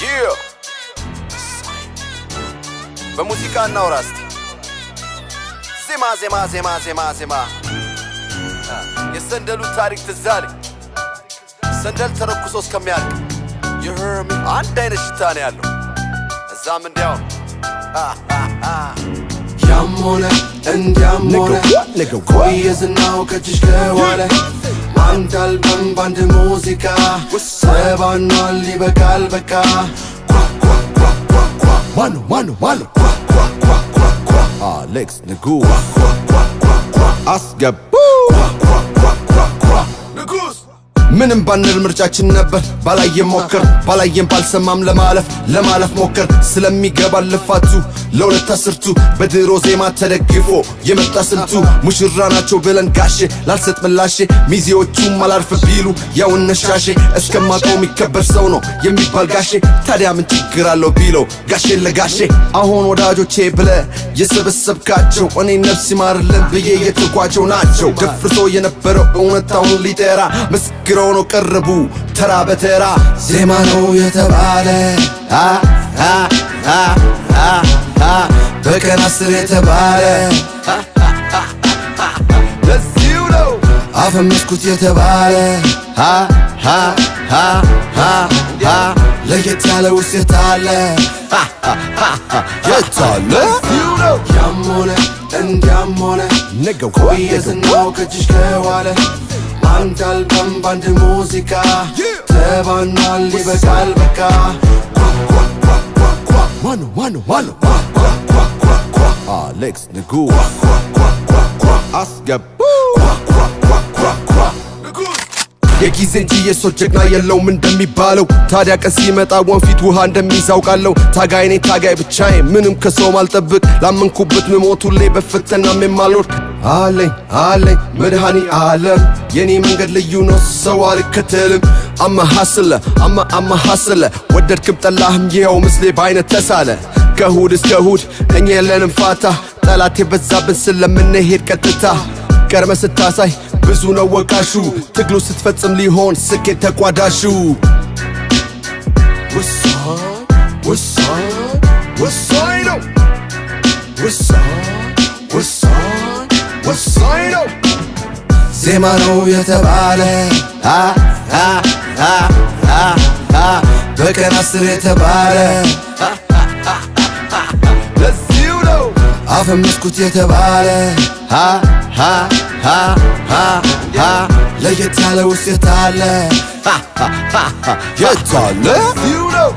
Yeah. በሙዚቃ እናውራስ ዜማ የሰንደሉ ታሪክ ትዛለ ሰንደል ተረኩሶ እስከሚያልቅ የህርሚ አንድ አይነት ሽታ ነው ያለው እዛም እንዲያው ያሞነ እንዲያሞነ ቆየዝናው ከጅሽ ከዋለ አንድ አልበም ባንድ ሙዚቃ ሰባኗል ይበቃል በቃ ማኑ Alex Nagu አስገቡ ንጉስ ምንም ባንል ምርጫችን ነበር ባላየም ሞከር ባላየም ባልሰማም ለማለፍ ሞከር ስለሚገባ ልፋቱ ለሁለት አስርቱ በድሮ ዜማ ተደግፎ የመጣ ስልቱ ሙሽራ ናቸው ብለን ጋሼ ላልሰጥ ምላሼ ሚዜዎቹም አላርፍ ቢሉ ያው እነሻሼ እስከማውቀው የሚከበር ሰው ነው የሚባል ጋሼ ታዲያ ምን ችግር አለው ቢለው ጋሼ ለጋሼ አሁን ወዳጆቼ ብለ የሰበሰብካቸው እኔ ነፍስ ይማርልን ብዬ የተኳቸው ናቸው ደፍርሶ የነበረው እውነታውን ሊጠራ መስክረው ነው ቀረቡ ተራ በተራ ዜማ ነው የተባለ በቀን 10 የተባለ ለዚሁ ነው አፈመስኩት የተባለ ለየት ያለ ውስጥ የታለ የታለ ያሞነ እንዲያሞነ ቆየዝናው ከጅሽ ከዋለ አንድ አልበም ባንድ ሙዚቃ ተባኗል ይበቃል በቃ ማኑ Alex Nagu አስገቡ የጊዜ እንጂ የሰው ጀግና የለውም እንደሚባለው ታዲያ ቀን ሲመጣ ወንፊት ውሃ እንደሚዛውቃለው ታጋይ ነኝ ታጋይ ብቻዬ ምንም ከሰው ማልጠብቅ ላመንኩበት ምሞቱሌ በፈተናም የማልወድቅ አለኝ መድኃኒ ዓለም የኔ መንገድ ልዩ ነው ሰው አልከተልም አማ ሐስለ ወደድክም ጠላህም ይኸው ምስሌ በአይነት ተሳለ ከእሁድ እስከ እሁድ እኛ የለንም ፋታ ጠላት የበዛብን ስለምንሄድ ቀጥታ ቀርመ ስታሳይ ብዙ ነው ወቃሹ ትግሉ ስትፈጽም ሊሆን ስኬት ተቋዳሹ ወሳኝ ነው ዜማ ነው የተባለ በቀን 10 የተባለ ለዚሁ ነው አፈመስኩት የተባለ ለየት ያለ ውስጥ የታለ ለዚሁ ነው